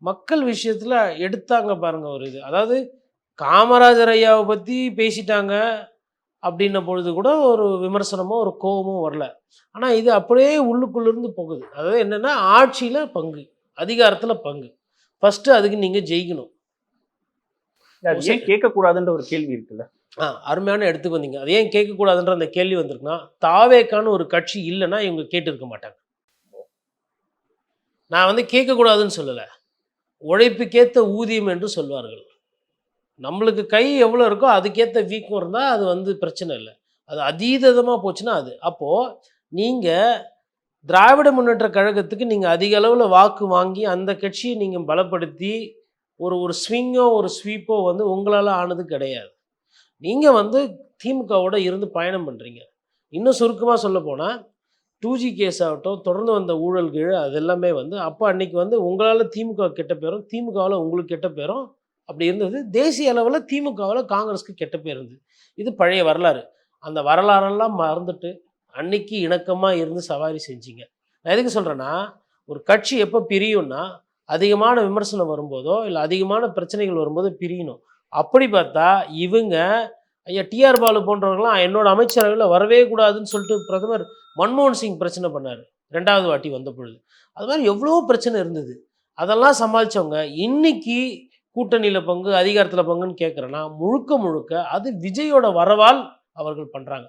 மக்கள் விஷயத்தில் எடுத்தாங்க பாருங்க ஒரு இது. அதாவது காமராஜர் ஐயாவை பற்றி பேசிட்டாங்க அப்படின்ன பொழுது கூட ஒரு விமர்சனமோ ஒரு கோவமோ வரல. ஆனால் இது அப்படியே உள்ளுக்குள்ளேருந்து போகுது. அதாவது என்னென்னா ஆட்சியில் பங்கு, அதிகாரத்தில் பங்கு. ஃபஸ்ட்டு அதுக்கு நீங்கள் ஜெயிக்கணும். அது ஏன் கேட்கக்கூடாதுன்ற ஒரு கேள்வி இருக்குல்ல. அருமையான இடத்துக்கு வந்தீங்க. அது ஏன் கேட்கக்கூடாதுன்ற அந்த கேள்வி வந்திருக்குன்னா, தாவேக்கான்னு ஒரு கட்சி இல்லைன்னா இவங்க கேட்டிருக்க மாட்டாங்க. நான் வந்து கேட்கக்கூடாதுன்னு சொல்லலை, உழைப்புக்கேற்ற ஊதியம் என்று சொல்வார்கள். நம்மளுக்கு கை எவ்வளோ இருக்கோ அதுக்கேற்ற வீக்கம் இருந்தால் அது வந்து பிரச்சனை இல்லை. அது அதீதமாக போச்சுன்னா அது அப்போது நீங்கள் திராவிட முன்னேற்ற கழகத்துக்கு நீங்கள் அதிக அளவில் வாக்கு வாங்கி அந்த கட்சியை நீங்கள் பலப்படுத்தி ஒரு ஒரு ஸ்விங்கோ ஒரு ஸ்வீப்போ வந்து உங்களால் ஆனது கிடையாது. நீங்கள் வந்து திமுகவோட இருந்து பயணம் பண்ணுறீங்க. இன்னும் சுருக்கமாக சொல்ல போனால் 2G கேஸ் ஆகட்டும், தொடர்ந்து வந்த ஊழல்கள் அது எல்லாமே வந்து அப்போ அன்னைக்கு வந்து உங்களால் திமுக கெட்ட பேரும், திமுகவில் உங்களுக்கு கெட்ட பேரும் அப்படி இருந்தது. தேசிய அளவில் திமுகவில் காங்கிரஸுக்கு கெட்ட பேர் இருந்தது. இது பழைய வரலாறு. அந்த வரலாறெல்லாம் மறந்துட்டு அன்னைக்கு இணக்கமாக இருந்து சவாரி செஞ்சீங்க. நான் எதுக்கு சொல்கிறேன்னா, ஒரு கட்சி எப்போ பிரியும்னா அதிகமான விமர்சனம் வரும்போதோ இல்லை அதிகமான பிரச்சனைகள் வரும்போது பிரியணும். அப்படி பார்த்தா இவங்க ஐயா டிஆர் பாலு போன்றவர்கள்லாம் என்னோட அமைச்சரவையில் வரவே கூடாதுன்னு சொல்லிட்டு பிரதமர் மன்மோகன் சிங் பிரச்சனை பண்ணார் 2வது வாட்டி வந்த பொழுது. அது மாதிரி எவ்வளோ பிரச்சனை இருந்தது. அதெல்லாம் சமாளித்தவங்க இன்னைக்கு கூட்டணியில் பங்கு அதிகாரத்தில் பங்குன்னு கேட்குறேன்னா முழுக்க முழுக்க அது விஜயோட வரவால் அவர்கள் பண்ணுறாங்க.